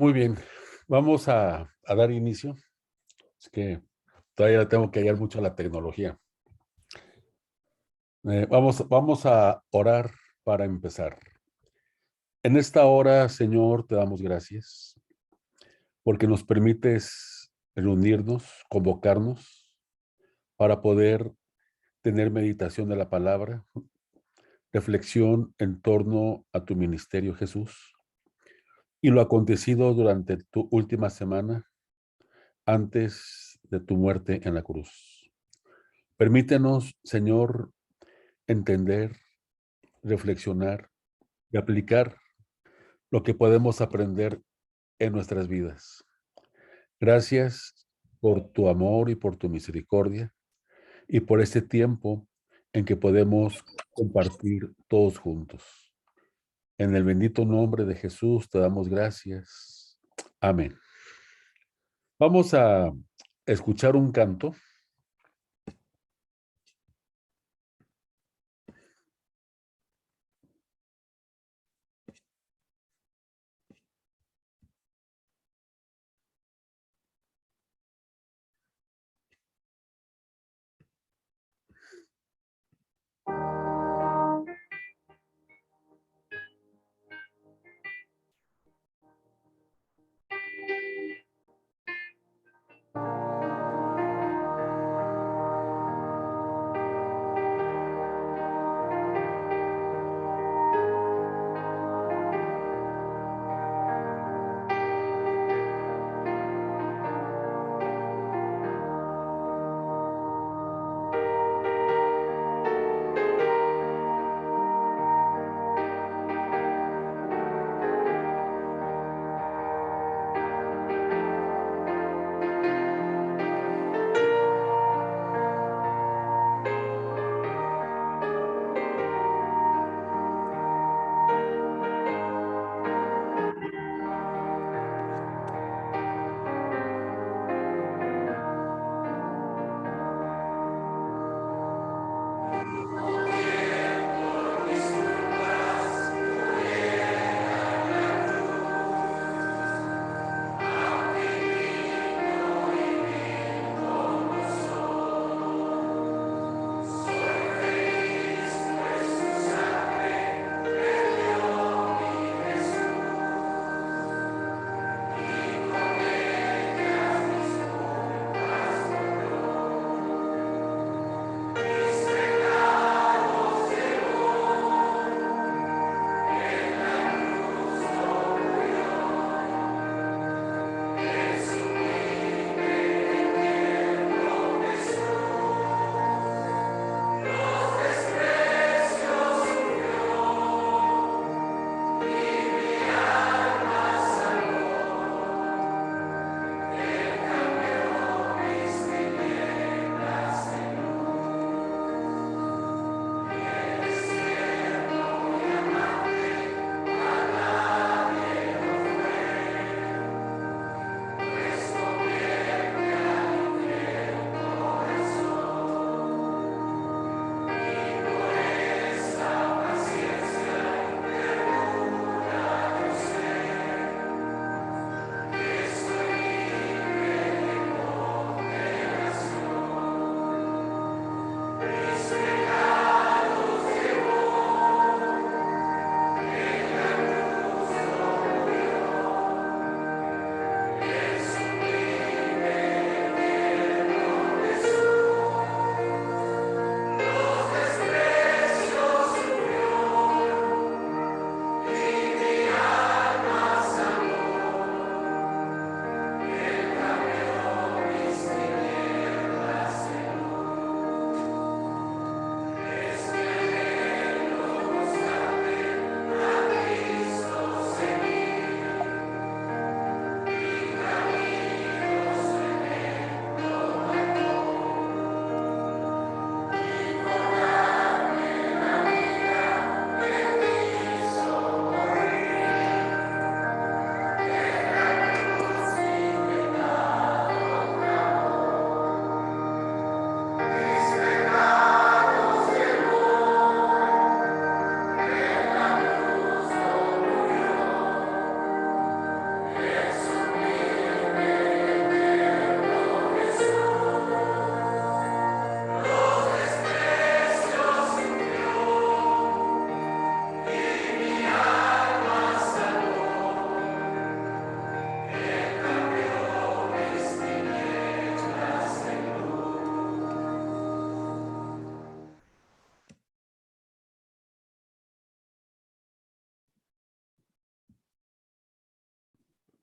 Muy bien, vamos a dar inicio. Es que todavía tengo que hallar mucho a la tecnología. Vamos a orar para empezar. En esta hora, Señor, te damos gracias porque nos permites reunirnos, convocarnos para poder tener meditación de la palabra, reflexión en torno a tu ministerio, Jesús, y lo acontecido durante tu última semana antes de tu muerte en la cruz. Permítenos, Señor, entender, reflexionar y aplicar lo que podemos aprender en nuestras vidas. Gracias por tu amor y por tu misericordia y por este tiempo en que podemos compartir todos juntos. En el bendito nombre de Jesús te damos gracias. Amén. Vamos a escuchar un canto.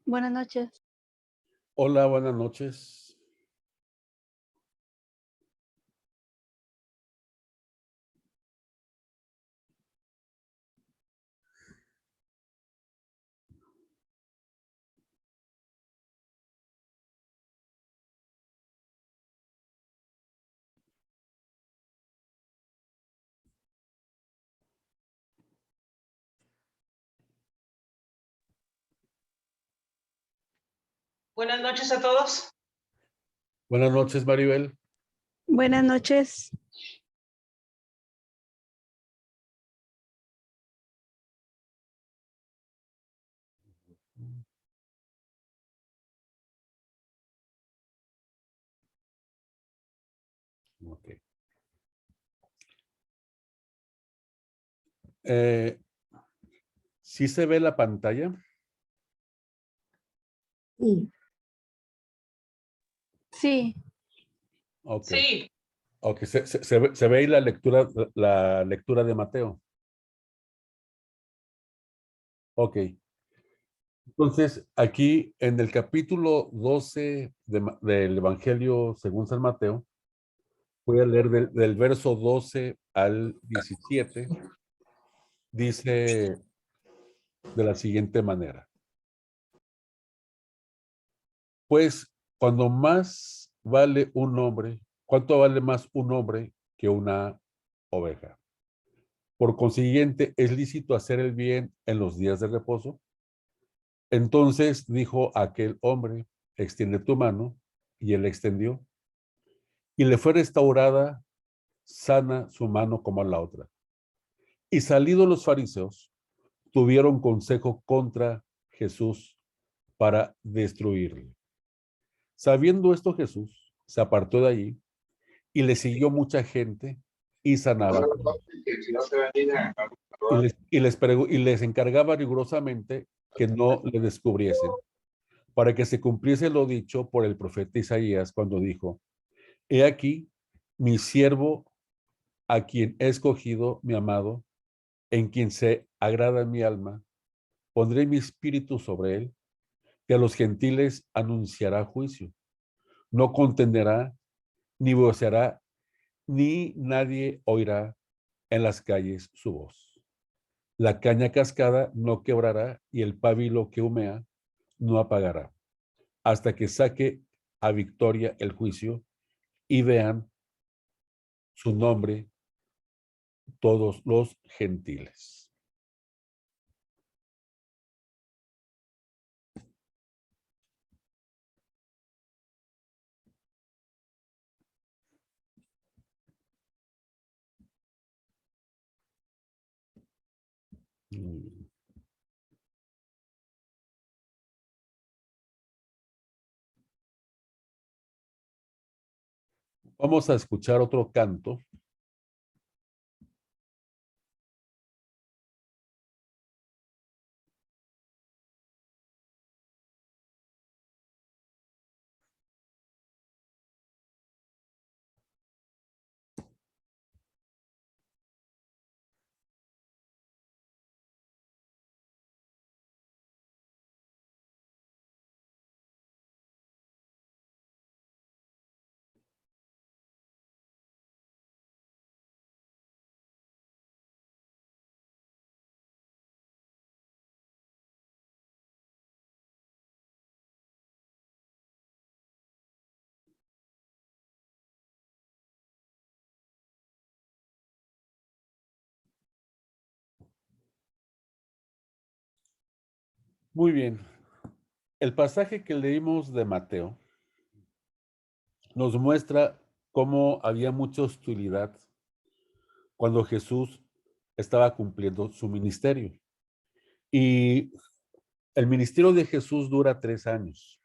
Buenas noches. Hola, buenas noches. Buenas noches a todos. Buenas noches, Maribel. Buenas noches. Ok. ¿Sí se ve la pantalla? Sí, Ok. Sí, Ok, se ve ahí la lectura de Mateo. Ok. Entonces, aquí en el capítulo 12 del Evangelio según San Mateo, voy a leer del verso 12 al 17, dice de la siguiente manera. Pues, cuando más vale un hombre, ¿cuánto vale más un hombre que una oveja? Por consiguiente, ¿es lícito hacer el bien en los días de reposo? Entonces dijo aquel hombre, extiende tu mano, y él extendió, y le fue restaurada sana su mano como la otra. Y salidos los fariseos, tuvieron consejo contra Jesús para destruirle. Sabiendo esto, Jesús se apartó de allí y le siguió mucha gente y sanaba. Y les encargaba rigurosamente que no le descubriesen, para que se cumpliese lo dicho por el profeta Isaías cuando dijo, he aquí mi siervo a quien he escogido, mi amado, en quien se agrada mi alma, pondré mi espíritu sobre él, que a los gentiles anunciará juicio. No contenderá, ni voceará, ni nadie oirá en las calles su voz. La caña cascada no quebrará y el pábilo que humea no apagará, hasta que saque a victoria el juicio y vean su nombre todos los gentiles. Vamos a escuchar otro canto. Muy bien. El pasaje que leímos de Mateo nos muestra cómo había mucha hostilidad cuando Jesús estaba cumpliendo su ministerio. Y el ministerio de Jesús dura 3 años.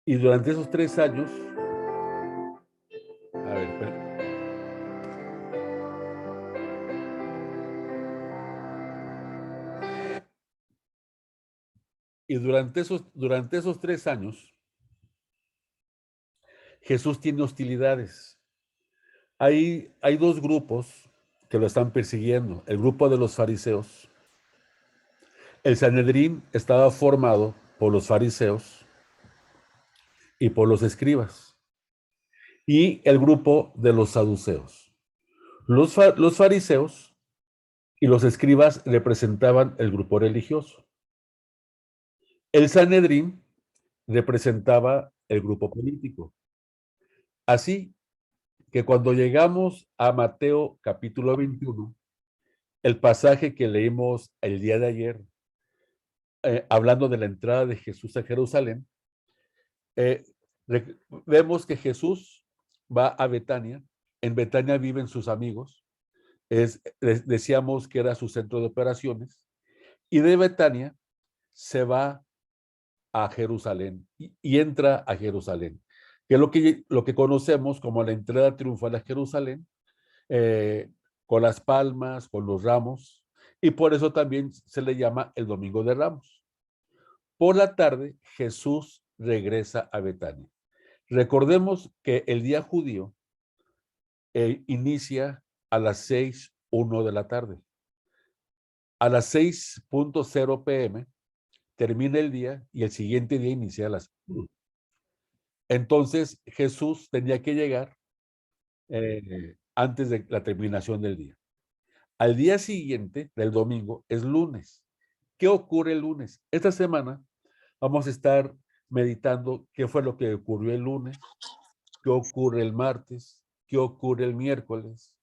Y durante esos 3 años, a ver, y durante esos 3 años, Jesús tiene hostilidades. Hay dos grupos que lo están persiguiendo, el grupo de los fariseos, El Sanedrín estaba formado por los fariseos y por los escribas y el grupo de los saduceos. Los fariseos y los escribas representaban el grupo religioso. El Sanedrín representaba el grupo político. Así que cuando llegamos a Mateo capítulo 21, el pasaje que leímos el día de ayer, hablando de la entrada de Jesús a Jerusalén, eh, vemos que Jesús va a Betania. En Betania viven sus amigos. Decíamos que era su centro de operaciones. Y de Betania se va a Jerusalén y entra a Jerusalén, que es lo que conocemos como la entrada triunfal a Jerusalén, eh, con las palmas, con los ramos, y por eso también se le llama el Domingo de Ramos. Por la tarde, Jesús regresa a Betania. Recordemos que el día judío inicia a las 6:01 de la tarde. A las 6:00 p.m. termina el día y el siguiente día inicia a las 1. Entonces Jesús tenía que llegar antes de la terminación del día. Al día siguiente del domingo es lunes. ¿Qué ocurre el lunes? Esta semana vamos a estar meditando qué fue lo que ocurrió el lunes, qué ocurre el martes, qué ocurre el miércoles,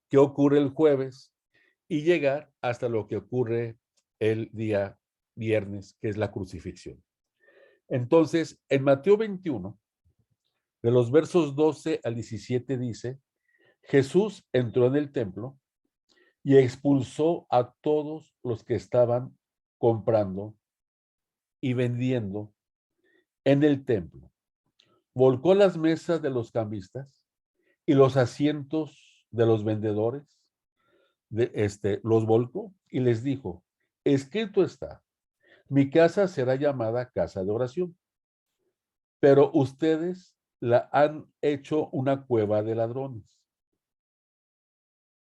qué ocurre el jueves y llegar hasta lo que ocurre el día viernes, que es la crucifixión. Entonces, en Mateo 21, de los versos 12 al 17 dice, Jesús entró en el templo y expulsó a todos los que estaban comprando y vendiendo en el templo. Volcó las mesas de los cambistas y los asientos de los vendedores, los volcó y les dijo, escrito está, mi casa será llamada casa de oración, pero ustedes la han hecho una cueva de ladrones.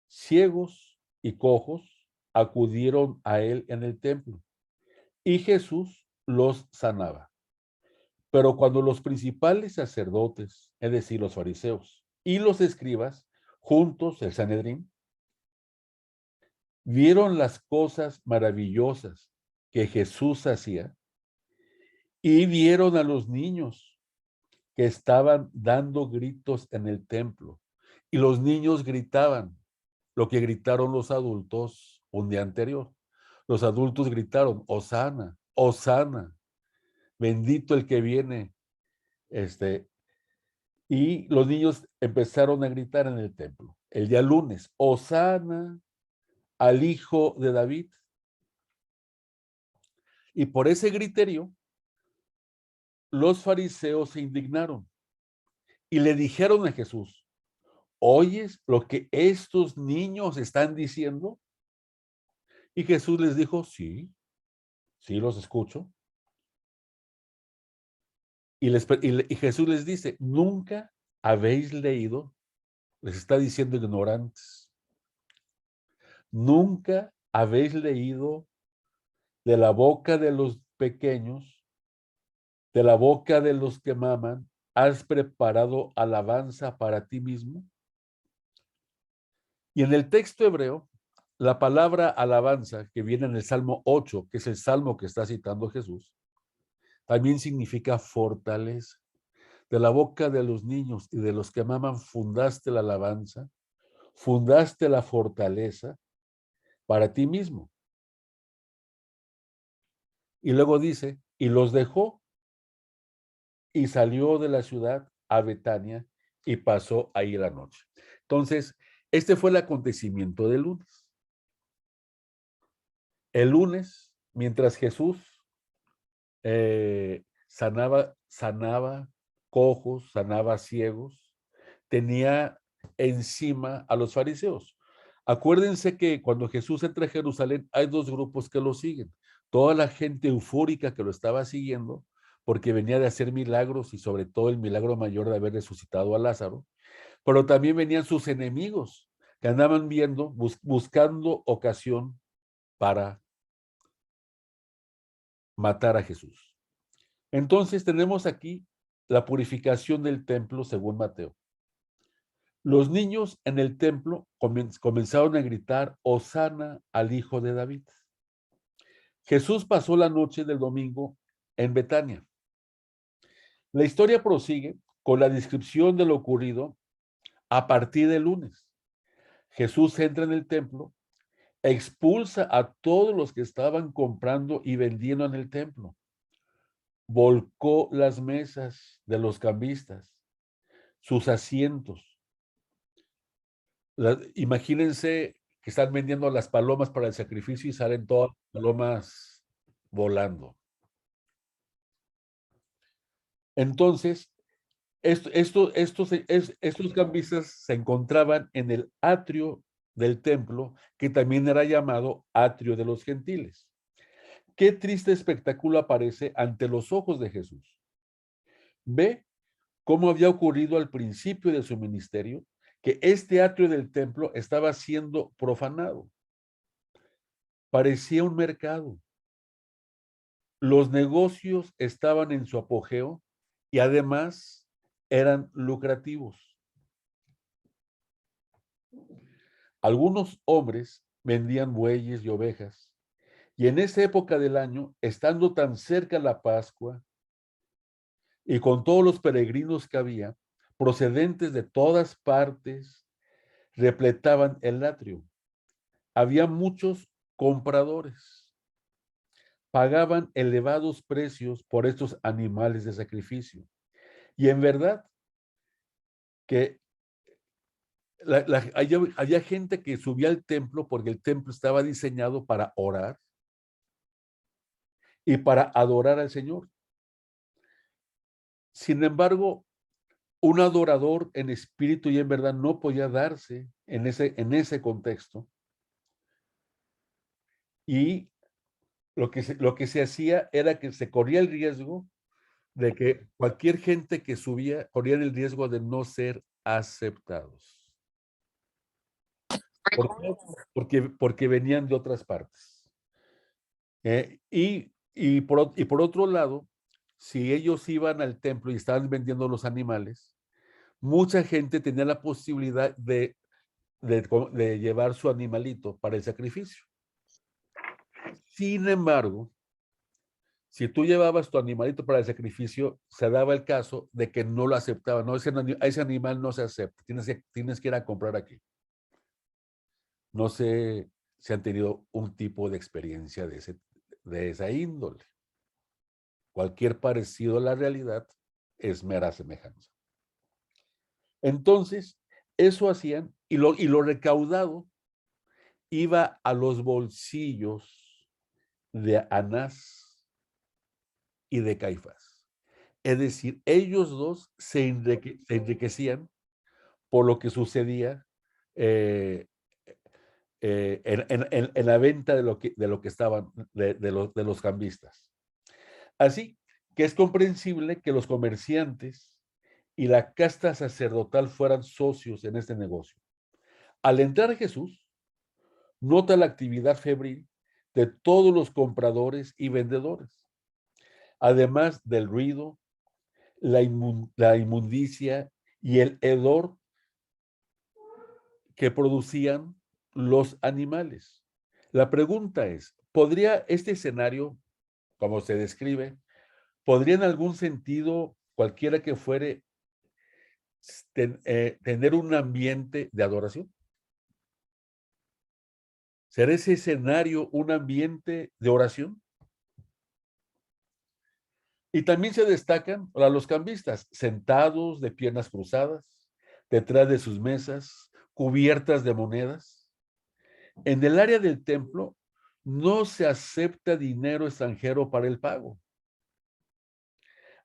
Ciegos y cojos acudieron a él en el templo y Jesús los sanaba. Pero cuando los principales sacerdotes, es decir, los fariseos y los escribas, juntos, el Sanedrín, vieron las cosas maravillosas que Jesús hacía y vieron a los niños que estaban dando gritos en el templo. Y los niños gritaban lo que gritaron los adultos un día anterior. Los adultos gritaron, Hosana, Hosana, bendito el que viene. Y los niños empezaron a gritar en el templo. El día lunes, Hosana al hijo de David. Y por ese griterío, los fariseos se indignaron y le dijeron a Jesús, ¿oyes lo que estos niños están diciendo? Y Jesús les dijo, sí, sí los escucho. Y Jesús les dice, nunca habéis leído, les está diciendo ignorantes, nunca habéis leído de la boca de los pequeños, de la boca de los que maman, has preparado alabanza para ti mismo. Y en el texto hebreo, la palabra alabanza que viene en el Salmo 8, que es el salmo que está citando Jesús, también significa fortaleza. De la boca de los niños y de los que maman fundaste la alabanza, fundaste la fortaleza para ti mismo. Y luego dice, y los dejó y salió de la ciudad a Betania y pasó ahí la noche. Entonces, este fue el acontecimiento del lunes. El lunes, mientras Jesús sanaba cojos, sanaba ciegos, tenía encima a los fariseos. Acuérdense que cuando Jesús entra a Jerusalén hay dos grupos que lo siguen. Toda la gente eufórica que lo estaba siguiendo porque venía de hacer milagros y sobre todo el milagro mayor de haber resucitado a Lázaro, pero también venían sus enemigos que andaban viendo, buscando ocasión para matar a Jesús. Entonces tenemos aquí la purificación del templo según Mateo. Los niños en el templo comenzaron a gritar, Hosana al Hijo de David. Jesús pasó la noche del domingo en Betania. La historia prosigue con la descripción de lo ocurrido a partir del lunes. Jesús entra en el templo, expulsa a todos los que estaban comprando y vendiendo en el templo, volcó las mesas de los cambistas, sus asientos. Imagínense que están vendiendo las palomas para el sacrificio y salen todas las palomas volando. Entonces, estos cambistas se encontraban en el atrio del templo, que también era llamado atrio de los gentiles. Qué triste espectáculo aparece ante los ojos de Jesús. Ve cómo había ocurrido al principio de su ministerio, que este atrio del templo estaba siendo profanado. Parecía un mercado. Los negocios estaban en su apogeo y además eran lucrativos. Algunos hombres vendían bueyes y ovejas, y en esa época del año, estando tan cerca la Pascua, y con todos los peregrinos que había, procedentes de todas partes, repletaban el atrio. Había muchos compradores. Pagaban elevados precios por estos animales de sacrificio. Y en verdad que había gente que subía al templo porque el templo estaba diseñado para orar y para adorar al Señor. Sin embargo, un adorador en espíritu y en verdad no podía darse en ese contexto. Y lo que se hacía era que se corría el riesgo de que cualquier gente que subía corría el riesgo de no ser aceptados. ¿Por qué? Porque venían de otras partes. Y por otro lado, si ellos iban al templo y estaban vendiendo los animales, mucha gente tenía la posibilidad de llevar su animalito para el sacrificio. Sin embargo, si tú llevabas tu animalito para el sacrificio, se daba el caso de que no lo aceptaban. No, ese animal no se acepta. Tienes que ir a comprar aquí. No sé si han tenido un tipo de experiencia de esa índole. Cualquier parecido a la realidad es mera semejanza. Entonces, eso hacían y lo recaudado iba a los bolsillos de Anás y de Caifás. Es decir, ellos dos se enriquecían por lo que sucedía en la venta de lo que estaban, de los cambistas. Así que es comprensible que los comerciantes y la casta sacerdotal fueran socios en este negocio. Al entrar Jesús, nota la actividad febril de todos los compradores y vendedores, además del ruido, la inmundicia y el hedor que producían los animales. La pregunta es, ¿podría este escenario, como se describe, podría en algún sentido, cualquiera que fuere, tener un ambiente de adoración? ¿Será ese escenario un ambiente de oración? Y también se destacan a los cambistas, sentados de piernas cruzadas, detrás de sus mesas, cubiertas de monedas. En el área del templo no se acepta dinero extranjero para el pago.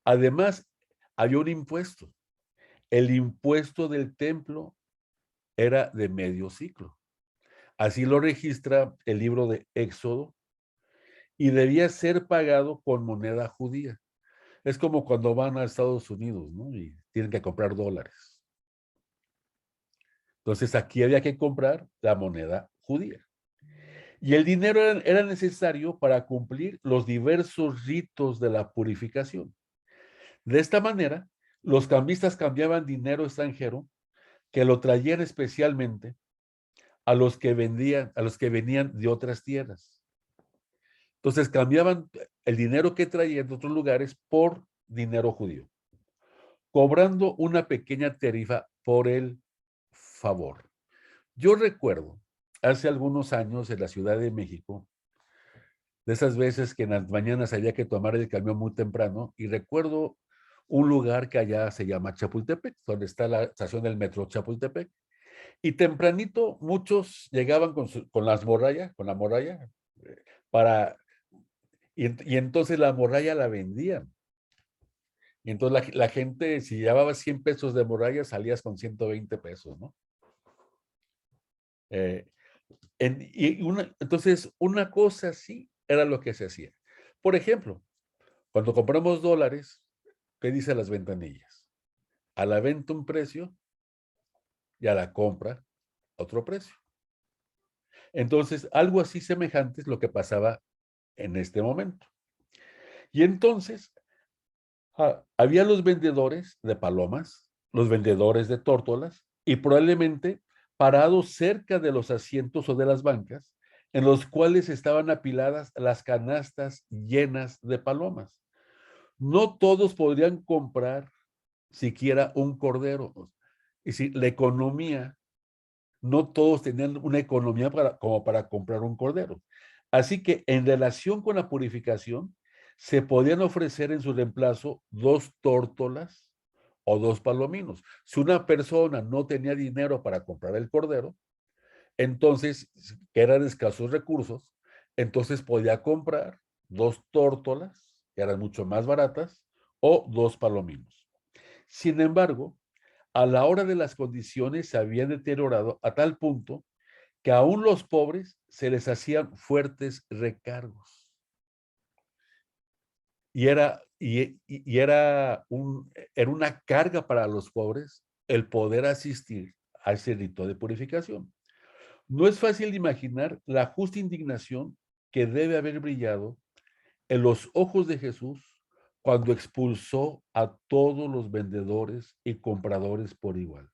Además, había un impuesto. El impuesto del templo era de medio ciclo. Así lo registra el libro de Éxodo y debía ser pagado con moneda judía. Es como cuando van a Estados Unidos, ¿no? Y tienen que comprar dólares. Entonces aquí había que comprar la moneda judía. Y el dinero era necesario para cumplir los diversos ritos de la purificación. De esta manera, los cambistas cambiaban dinero extranjero que lo traían especialmente a los que venían de otras tierras. Entonces cambiaban el dinero que traían de otros lugares por dinero judío, cobrando una pequeña tarifa por el favor. Yo recuerdo hace algunos años en la Ciudad de México, de esas veces que en las mañanas había que tomar el camión muy temprano, y recuerdo un lugar que allá se llama Chapultepec, donde está la estación del metro Chapultepec, y tempranito muchos llegaban con la morralla, para, y entonces la morralla la vendían. Y entonces la gente, si llevaba 100 pesos de morralla, salías con 120 pesos, ¿no? Eh, entonces, una cosa así era lo que se hacía. Por ejemplo, cuando compramos dólares, ¿qué dicen las ventanillas? A la venta un precio y a la compra otro precio. Entonces, algo así semejante es lo que pasaba en este momento. Y entonces, había los vendedores de palomas, los vendedores de tórtolas, y probablemente parados cerca de los asientos o de las bancas, en los cuales estaban apiladas las canastas llenas de palomas. No todos podrían comprar siquiera un cordero. Es decir, la economía, no todos tenían una economía como para comprar un cordero. Así que en relación con la purificación, se podían ofrecer en su reemplazo 2 tórtolas o 2 palominos. Si una persona no tenía dinero para comprar el cordero, entonces, que eran escasos recursos, entonces podía comprar 2 tórtolas, que eran mucho más baratas, o 2 palominos. Sin embargo, a la hora de las condiciones se habían deteriorado a tal punto que aún los pobres se les hacían fuertes recargos. Y era una carga para los pobres el poder asistir a ese rito de purificación. No es fácil imaginar la justa indignación que debe haber brillado en los ojos de Jesús cuando expulsó a todos los vendedores y compradores por igual,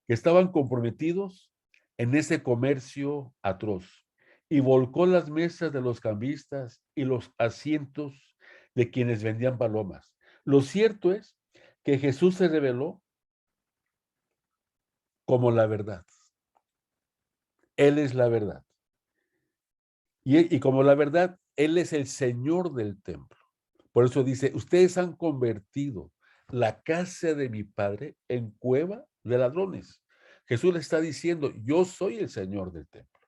que estaban comprometidos en ese comercio atroz, y volcó las mesas de los cambistas y los asientos de quienes vendían palomas. Lo cierto es que Jesús se reveló como la verdad. Él es la verdad. Y como la verdad, Él es el Señor del templo. Por eso dice, ustedes han convertido la casa de mi Padre en cueva de ladrones. Jesús le está diciendo, yo soy el Señor del templo.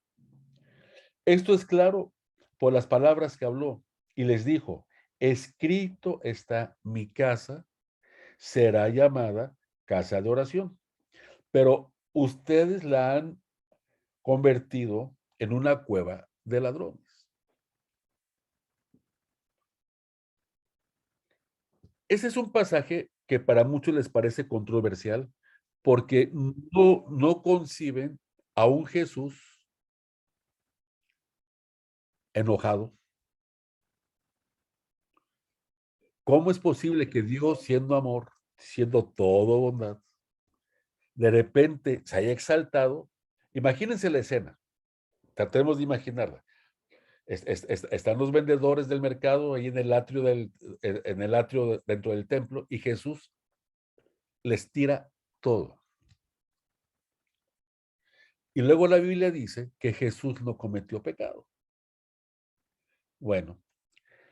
Esto es claro por las palabras que habló y les dijo, escrito está, mi casa será llamada casa de oración, pero ustedes la han convertido en una cueva de ladrones. Ese es un pasaje que para muchos les parece controversial porque no conciben a un Jesús enojado. ¿Cómo es posible que Dios, siendo amor, siendo todo bondad, de repente se haya exaltado? Imagínense la escena, tratemos de imaginarla. Están los vendedores del mercado ahí en el atrio, dentro del templo, y Jesús les tira todo. Y luego la Biblia dice que Jesús no cometió pecado. Bueno,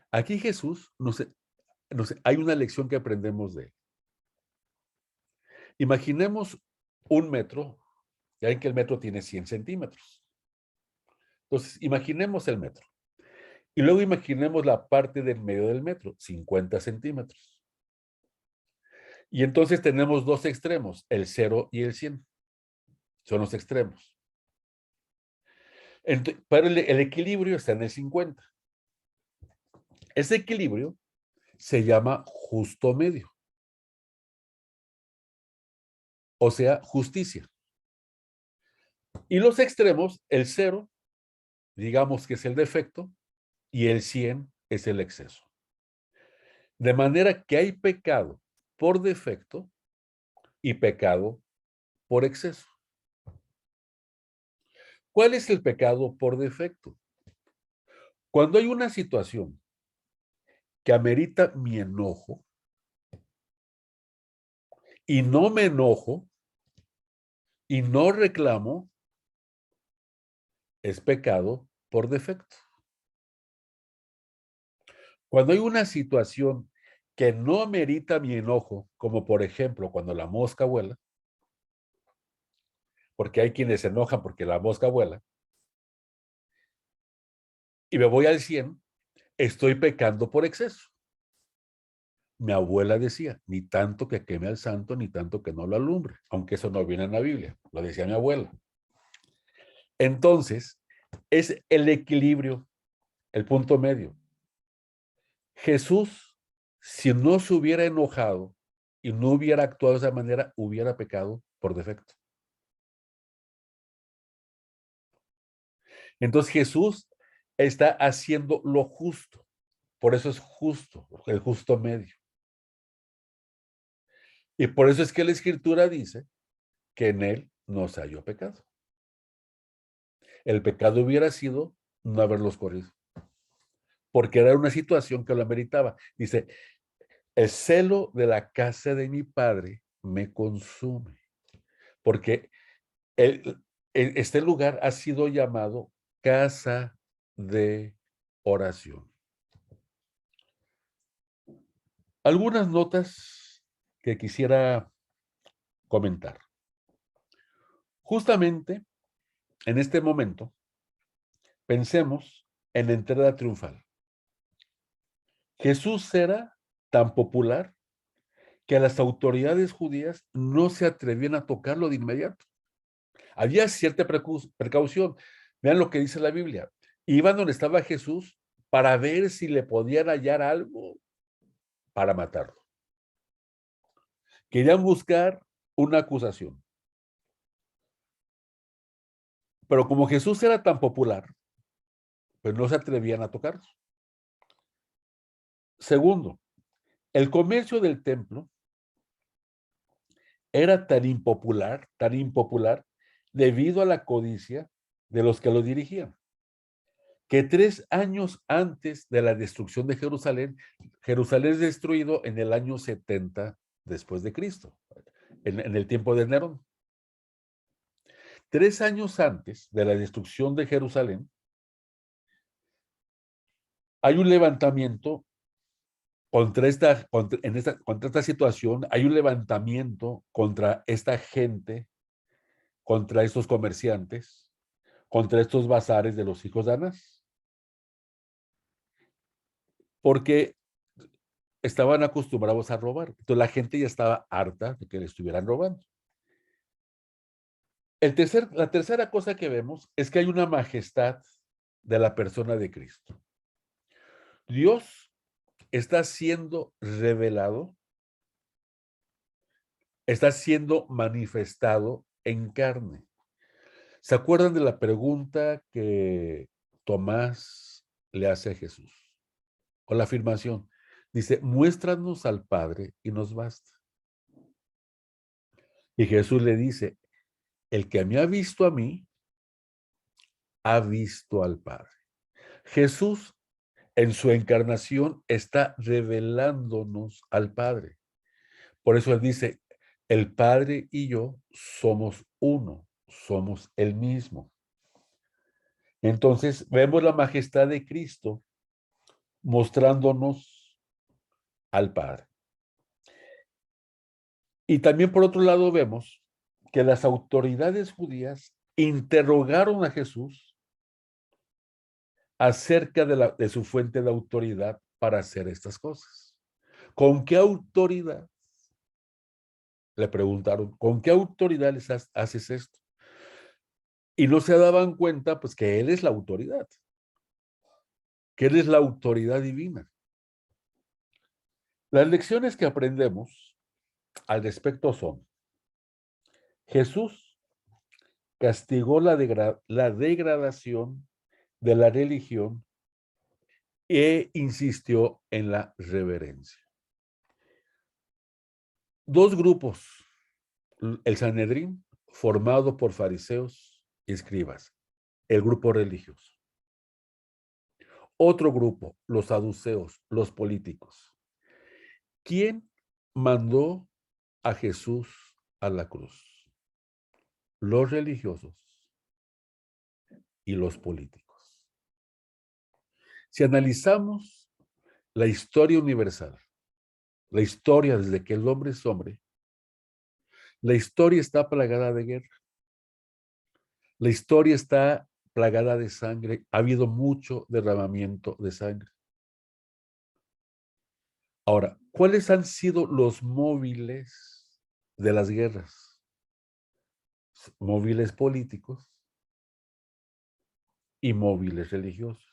aquí Jesús, hay una lección que aprendemos de él. Imaginemos un metro, ya ven que el metro tiene 100 centímetros. Entonces, imaginemos el metro. Y luego imaginemos la parte del medio del metro, 50 centímetros. Y entonces tenemos 2 extremos, el 0 y el 100. Son los extremos. Pero el equilibrio está en el 50. Ese equilibrio se llama justo medio. O sea, justicia. Y los extremos, el 0 digamos que es el defecto, y el 100 es el exceso. De manera que hay pecado por defecto y pecado por exceso. ¿Cuál es el pecado por defecto? Cuando hay una situación que amerita mi enojo y no me enojo y no reclamo, es pecado por defecto. Cuando hay una situación que no amerita mi enojo, como por ejemplo cuando la mosca vuela, porque hay quienes se enojan porque la mosca vuela, y me voy al 100, estoy pecando por exceso. Mi abuela decía, ni tanto que queme al santo, ni tanto que no lo alumbre, aunque eso no viene en la Biblia, lo decía mi abuela. Entonces, es el equilibrio, el punto medio. Jesús, si no se hubiera enojado y no hubiera actuado de esa manera, hubiera pecado por defecto. Entonces Jesús está haciendo lo justo, por eso es justo, el justo medio. Y por eso es que la Escritura dice que en él no se halló pecado. El pecado hubiera sido no haberlos corrido, porque era una situación que lo ameritaba. Dice, el celo de la casa de mi padre me consume, porque este lugar ha sido llamado casa de oración. Algunas notas que quisiera comentar. Justamente en este momento, pensemos en la entrada triunfal. Jesús era tan popular que las autoridades judías no se atrevían a tocarlo de inmediato. Había cierta precaución. Vean lo que dice la Biblia. Iban donde estaba Jesús para ver si le podían hallar algo para matarlo. Querían buscar una acusación. Pero como Jesús era tan popular, pues no se atrevían a tocarlo. Segundo, el comercio del templo era tan impopular, debido a la codicia de los que lo dirigían, que 3 años antes de la destrucción de Jerusalén, Jerusalén es destruido en el año 70 después de Cristo, en el tiempo de Nerón. 3 años antes de la destrucción de Jerusalén, hay un levantamiento contra esta situación, hay un levantamiento contra esta gente, contra estos comerciantes, contra estos bazares de los hijos de Anás, porque estaban acostumbrados a robar. Entonces la gente ya estaba harta de que le estuvieran robando. La tercera cosa que vemos es que hay una majestad de la persona de Cristo. Dios está siendo revelado, está siendo manifestado en carne. ¿Se acuerdan de la pregunta que Tomás le hace a Jesús? O la afirmación. Dice, muéstranos al Padre y nos basta. Y Jesús le dice, el que me ha visto a mí, ha visto al Padre. Jesús en su encarnación está revelándonos al Padre. Por eso él dice, el Padre y yo somos uno, somos el mismo. Entonces vemos la majestad de Cristo mostrándonos al Padre. Y también por otro lado vemos que las autoridades judías interrogaron a Jesús acerca de su fuente de autoridad para hacer estas cosas. ¿Con qué autoridad? Le preguntaron, ¿con qué autoridad haces esto? Y no se daban cuenta, pues, que él es la autoridad, que él es la autoridad divina. Las lecciones que aprendemos al respecto son, Jesús castigó la degradación de la religión e insistió en la reverencia. Dos grupos, el Sanedrín, formado por fariseos y escribas, el grupo religioso. Otro grupo, los saduceos, los políticos. ¿Quién mandó a Jesús a la cruz? Los religiosos y los políticos. Si analizamos la historia universal, la historia desde que el hombre es hombre, la historia está plagada de guerra. La historia está plagada de sangre. Ha habido mucho derramamiento de sangre. Ahora, ¿cuáles han sido los móviles de las guerras? Móviles políticos y móviles religiosos.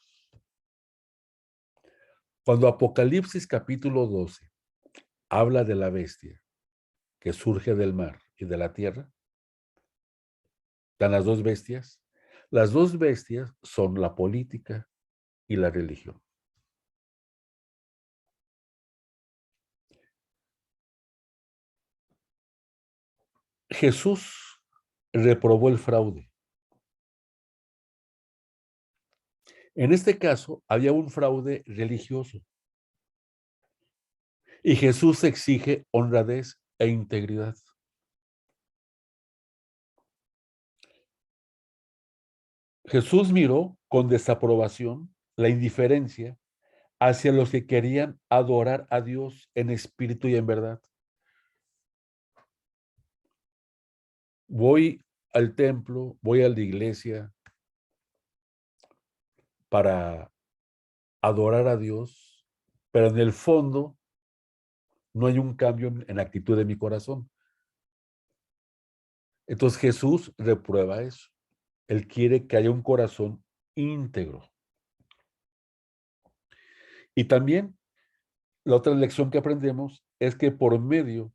Cuando Apocalipsis capítulo 12 habla de la bestia que surge del mar y de la tierra, están las dos bestias. Las dos bestias son la política y la religión. Jesús reprobó el fraude. En este caso, había un fraude religioso. Y Jesús exige honradez e integridad. Jesús miró con desaprobación la indiferencia hacia los que querían adorar a Dios en espíritu y en verdad. Voy al templo, voy a la iglesia para adorar a Dios, pero en el fondo no hay un cambio en la actitud de mi corazón. Entonces Jesús reprueba eso. Él quiere que haya un corazón íntegro. Y también la otra lección que aprendemos es que por medio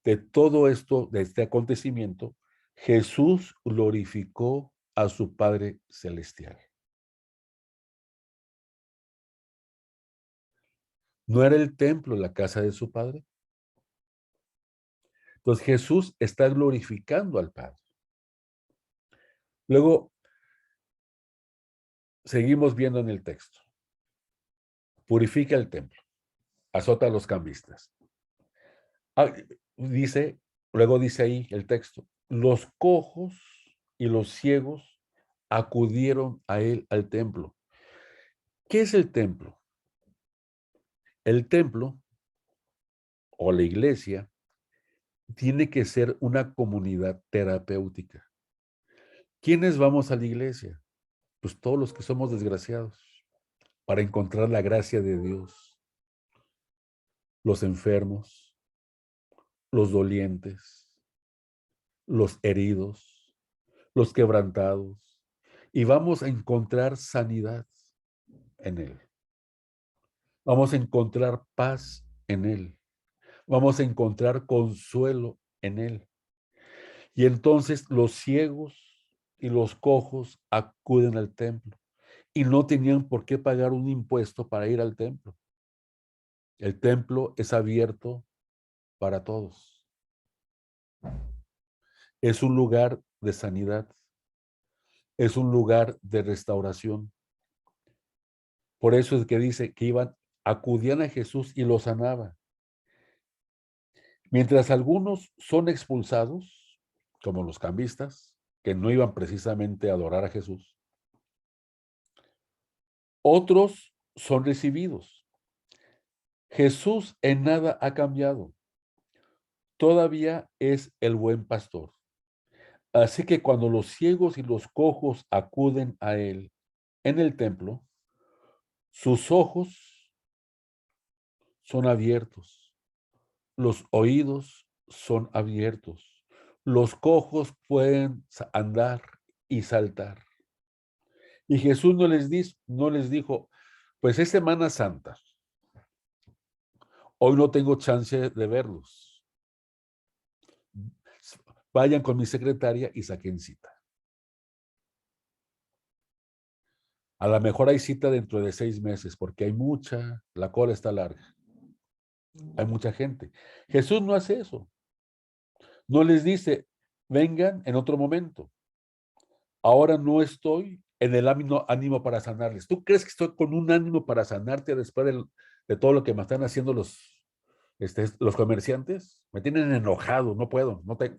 de todo esto, de este acontecimiento, Jesús glorificó a su Padre Celestial. ¿No era el templo la casa de su Padre? Entonces Jesús está glorificando al Padre. Luego, seguimos viendo en el texto. Purifica el templo, azota a los cambistas. Luego dice ahí el texto, los cojos y los ciegos acudieron a él al templo. ¿Qué es el templo? El templo o la iglesia tiene que ser una comunidad terapéutica. ¿Quiénes vamos a la iglesia? Pues todos los que somos desgraciados, para encontrar la gracia de Dios. Los enfermos, los dolientes, los heridos, los quebrantados. Y vamos a encontrar sanidad en Él. Vamos a encontrar paz en Él. Vamos a encontrar consuelo en Él. Y entonces los ciegos y los cojos acuden al templo y no tenían por qué pagar un impuesto para ir al templo. El templo es abierto para todos. Es un lugar de sanidad. Es un lugar de restauración. Por eso es que dice que acudían a Jesús y lo sanaba. Mientras algunos son expulsados, como los cambistas, que no iban precisamente a adorar a Jesús, otros son recibidos. Jesús en nada ha cambiado. Todavía es el buen pastor. Así que cuando los ciegos y los cojos acuden a él en el templo, sus ojos son abiertos, los oídos son abiertos, los cojos pueden andar y saltar. Y Jesús no les dijo, pues es Semana Santa, hoy no tengo chance de verlos. Vayan con mi secretaria y saquen cita. A lo mejor hay cita dentro de 6 meses porque la cola está larga. Hay mucha gente. Jesús no hace eso. No les dice, vengan en otro momento. Ahora no estoy en el ánimo para sanarles. ¿Tú crees que estoy con un ánimo para sanarte después de todo lo que me están haciendo los comerciantes? Me tienen enojado, no puedo, no tengo.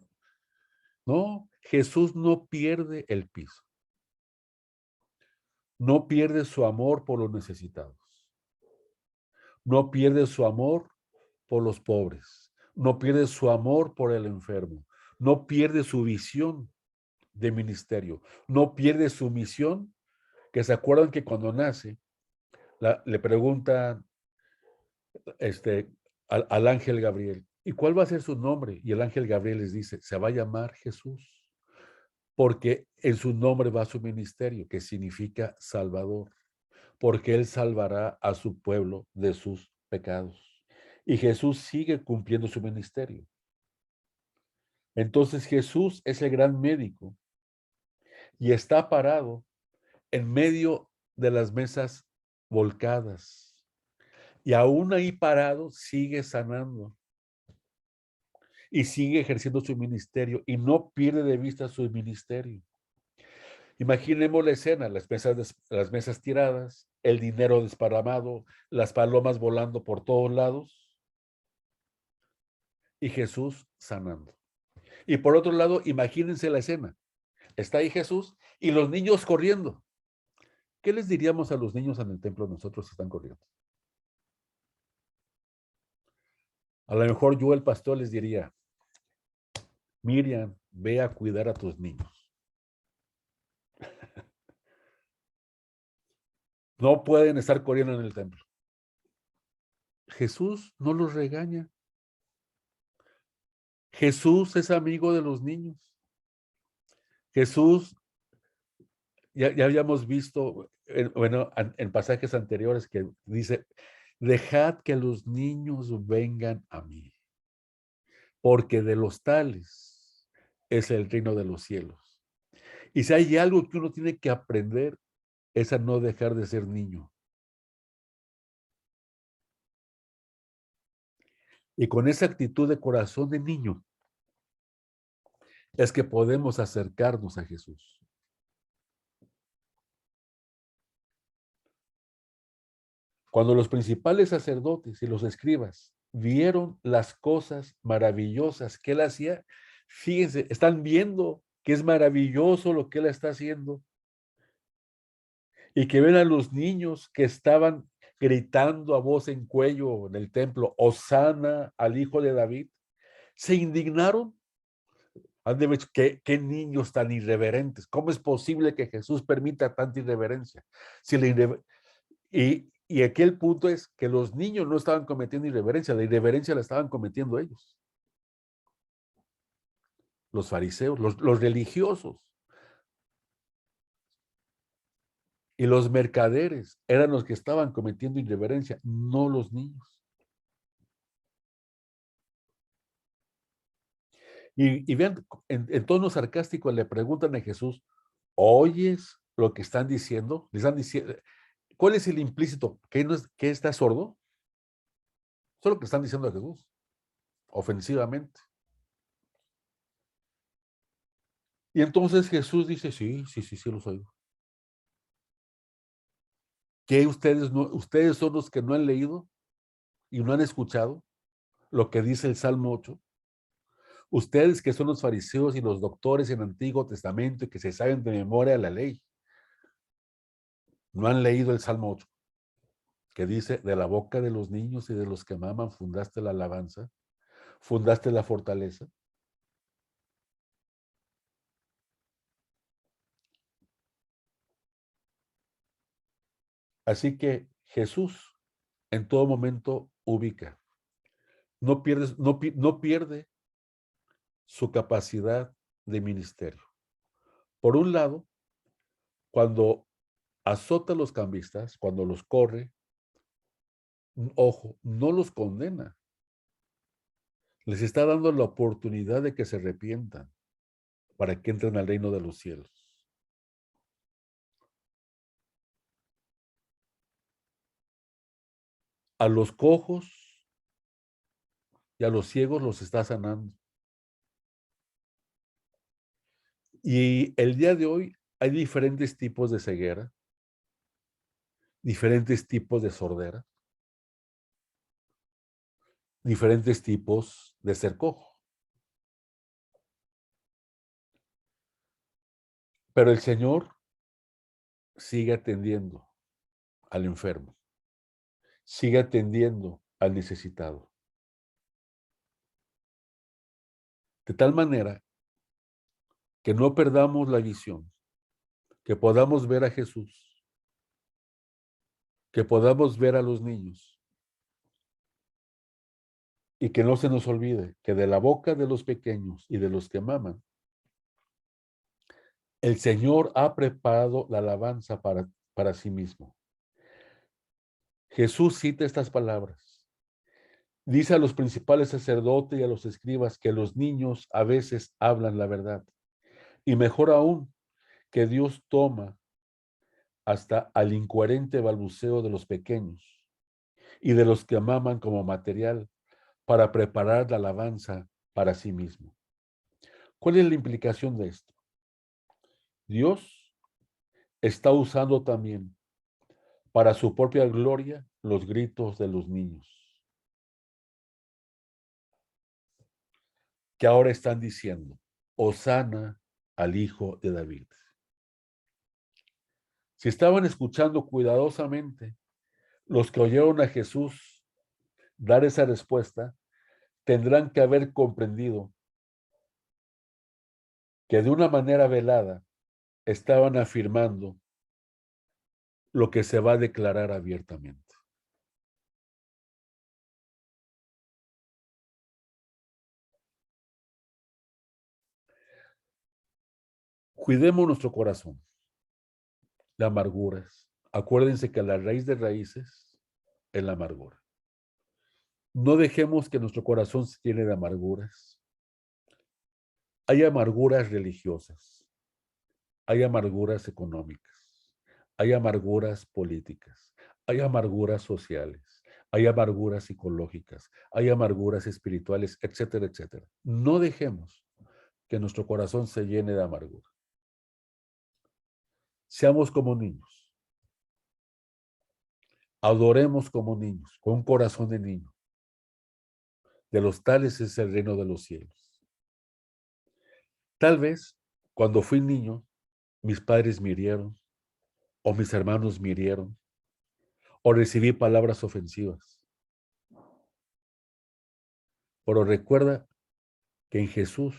No, Jesús no pierde el piso. No pierde su amor por los necesitados. No pierde su amor por los pobres. No pierde su amor por el enfermo. No pierde su visión de ministerio. No pierde su misión, que se acuerdan que cuando nace, le preguntan al ángel Gabriel, ¿y cuál va a ser su nombre? Y el ángel Gabriel les dice, se va a llamar Jesús, porque en su nombre va su ministerio, que significa Salvador, porque él salvará a su pueblo de sus pecados. Y Jesús sigue cumpliendo su ministerio. Entonces Jesús es el gran médico y está parado en medio de las mesas volcadas. Y aún ahí parado sigue sanando y sigue ejerciendo su ministerio y no pierde de vista su ministerio. Imaginemos la escena, las mesas tiradas, el dinero desparramado, las palomas volando por todos lados y Jesús sanando. Y por otro lado, imagínense la escena. Está ahí Jesús y los niños corriendo. ¿Qué les diríamos a los niños en el templo nosotros que están corriendo? A lo mejor yo, el pastor, les diría, Miriam, ve a cuidar a tus niños. No pueden estar corriendo en el templo. Jesús no los regaña. Jesús es amigo de los niños. Jesús, ya habíamos visto, en pasajes anteriores que dice, dejad que los niños vengan a mí, porque de los tales es el reino de los cielos. Y si hay algo que uno tiene que aprender, es a no dejar de ser niño. Y con esa actitud de corazón de niño, es que podemos acercarnos a Jesús. Cuando los principales sacerdotes y los escribas vieron las cosas maravillosas que él hacía, fíjense, están viendo que es maravilloso lo que él está haciendo y que ven a los niños que estaban gritando a voz en cuello en el templo, Hosana al hijo de David, se indignaron. Han de ver qué niños tan irreverentes. ¿Cómo es posible que Jesús permita tanta irreverencia? Si y aquí el punto es que los niños no estaban cometiendo irreverencia, la irreverencia la estaban cometiendo ellos, los fariseos, los religiosos. Y los mercaderes eran los que estaban cometiendo irreverencia, no los niños. Y vean, en tono sarcástico le preguntan a Jesús, ¿oyes lo que están diciendo? Le están diciendo, ¿cuál es el implícito? ¿Que está sordo? Eso es lo que están diciendo a Jesús, ofensivamente. Y entonces Jesús dice, sí, los oigo. ¿Que ustedes son los que no han leído y no han escuchado lo que dice el Salmo 8? Ustedes que son los fariseos y los doctores en el Antiguo Testamento y que se saben de memoria la ley, no han leído el Salmo 8, que dice, de la boca de los niños y de los que maman fundaste la alabanza, fundaste la fortaleza. Así que Jesús en todo momento ubica, no pierde su capacidad de ministerio. Por un lado, cuando azota a los cambistas, cuando los corre, ojo, no los condena, les está dando la oportunidad de que se arrepientan para que entren al reino de los cielos. A los cojos y a los ciegos los está sanando. Y el día de hoy hay diferentes tipos de ceguera, diferentes tipos de sordera, diferentes tipos de ser cojo. Pero el Señor sigue atendiendo al enfermo, sigue atendiendo al necesitado. De tal manera que no perdamos la visión, que podamos ver a Jesús, que podamos ver a los niños y que no se nos olvide que de la boca de los pequeños y de los que maman, el Señor ha preparado la alabanza para sí mismo. Jesús cita estas palabras. Dice a los principales sacerdotes y a los escribas que los niños a veces hablan la verdad. Y mejor aún, que Dios toma hasta al incoherente balbuceo de los pequeños y de los que maman como material para preparar la alabanza para sí mismo. ¿Cuál es la implicación de esto? Dios está usando también para su propia gloria los gritos de los niños, que ahora están diciendo, Hosana al Hijo de David. Si estaban escuchando cuidadosamente, los que oyeron a Jesús dar esa respuesta, tendrán que haber comprendido que de una manera velada estaban afirmando lo que se va a declarar abiertamente. Cuidemos nuestro corazón de amarguras. Acuérdense que la raíz de raíces es la amargura. No dejemos que nuestro corazón se llene de amarguras. Hay amarguras religiosas, hay amarguras económicas, hay amarguras políticas, hay amarguras sociales, hay amarguras psicológicas, hay amarguras espirituales, etcétera, etcétera. No dejemos que nuestro corazón se llene de amargura. Seamos como niños. Adoremos como niños, con un corazón de niño. De los tales es el reino de los cielos. Tal vez, cuando fui niño, mis padres me hirieron, o mis hermanos me hirieron, o recibí palabras ofensivas. Pero recuerda que en Jesús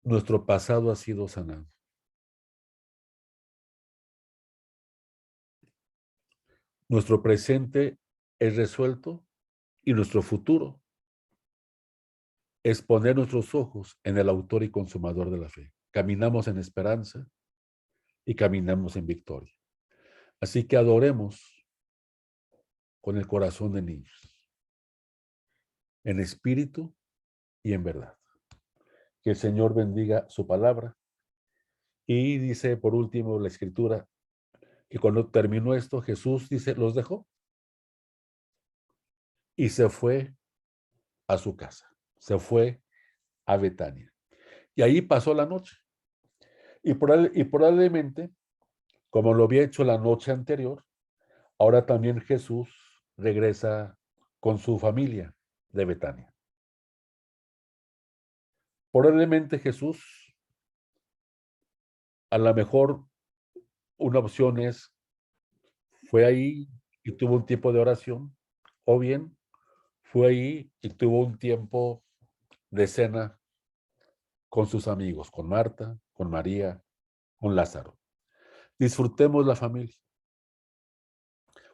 nuestro pasado ha sido sanado. Nuestro presente es resuelto y nuestro futuro es poner nuestros ojos en el autor y consumador de la fe. Caminamos en esperanza y caminamos en victoria. Así que adoremos con el corazón de niños, en espíritu y en verdad. Que el Señor bendiga su palabra. Y dice por último la escritura que cuando terminó esto, Jesús dice, los dejó y se fue a su casa, se fue a Betania. Y ahí pasó la noche. Y probablemente, como lo había hecho la noche anterior, ahora también Jesús regresa con su familia de Betania. Probablemente Jesús, a lo mejor una opción es, fue ahí y tuvo un tiempo de oración, o bien fue ahí y tuvo un tiempo de cena con sus amigos, con Marta, con María, con Lázaro. Disfrutemos la familia.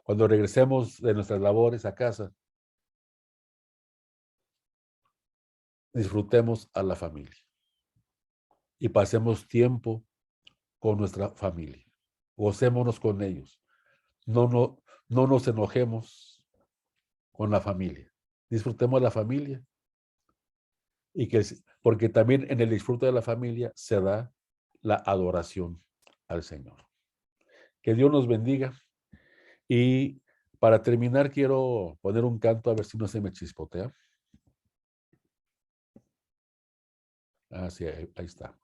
Cuando regresemos de nuestras labores a casa, disfrutemos a la familia y pasemos tiempo con nuestra familia. Gocémonos con ellos. No nos enojemos con la familia. Disfrutemos la familia y porque también en el disfrute de la familia se da la adoración al Señor. Que Dios nos bendiga y Para terminar, quiero poner un canto a ver si no se me chispotea. Ah, sí, ahí está.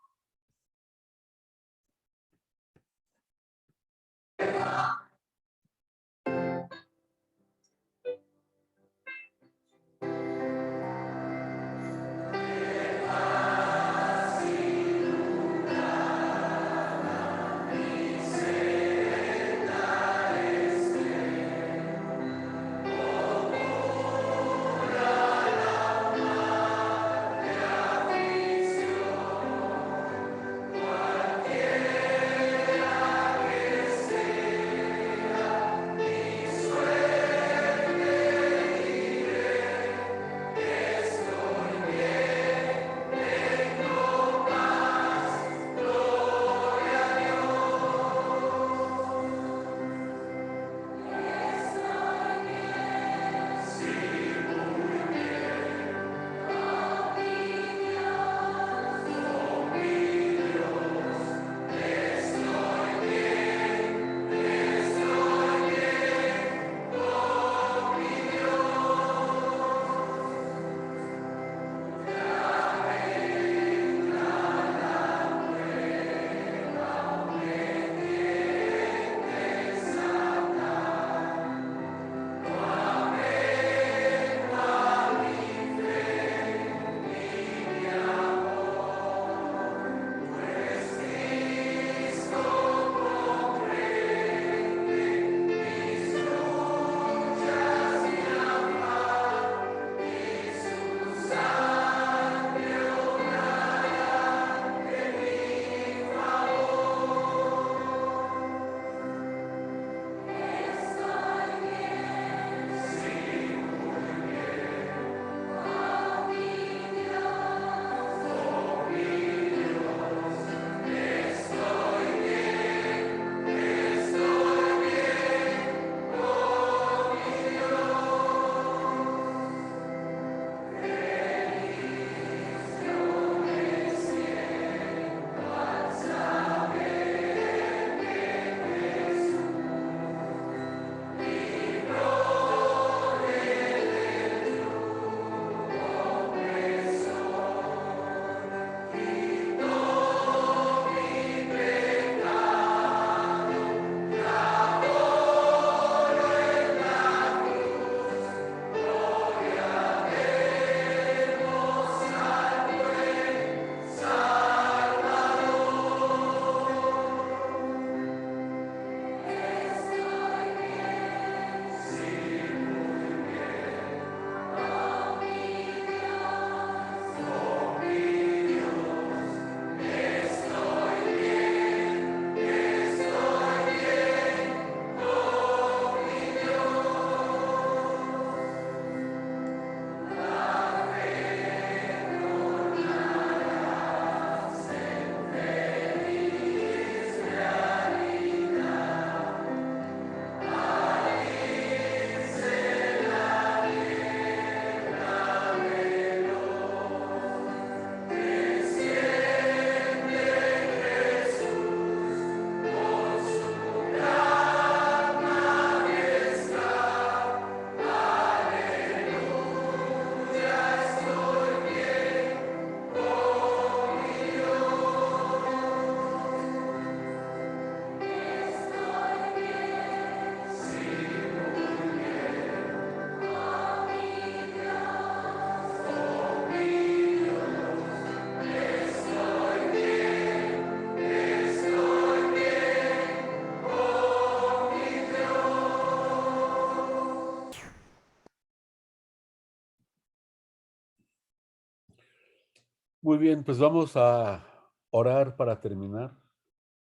Muy bien, pues vamos a orar para terminar.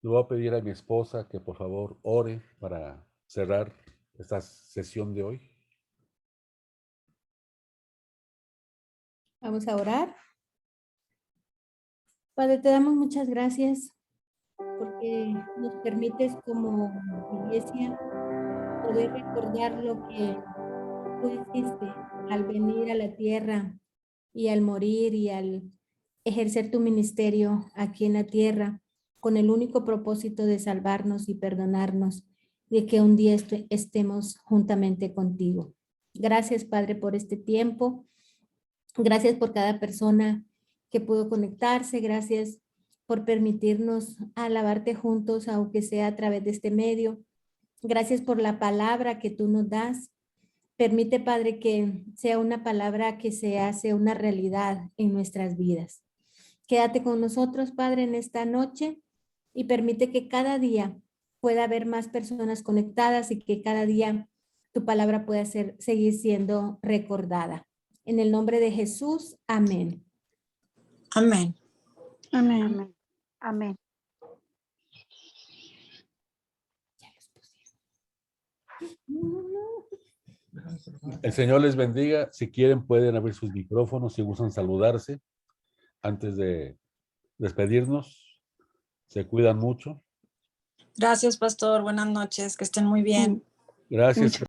Le voy a pedir a mi esposa que por favor ore para cerrar esta sesión de hoy. Vamos a orar. Padre, te damos muchas gracias porque nos permites como iglesia poder recordar lo que tú hiciste al venir a la tierra y al morir y al ejercer tu ministerio aquí en la tierra con el único propósito de salvarnos y perdonarnos de que un día estemos juntamente contigo. Gracias, Padre, por este tiempo. Gracias por cada persona que pudo conectarse. Gracias por permitirnos alabarte juntos, aunque sea a través de este medio. Gracias por la palabra que tú nos das. Permite, Padre, que sea una palabra que se hace una realidad en nuestras vidas. Quédate con nosotros, Padre, en esta noche y permite que cada día pueda haber más personas conectadas y que cada día tu palabra pueda seguir siendo recordada. En el nombre de Jesús, amén. Amén. Amén. Amén. Amén. El Señor les bendiga. Si quieren, pueden abrir sus micrófonos si gustan saludarse antes de despedirnos. Se cuidan mucho. Gracias, pastor. Buenas noches. Que estén muy bien. Gracias.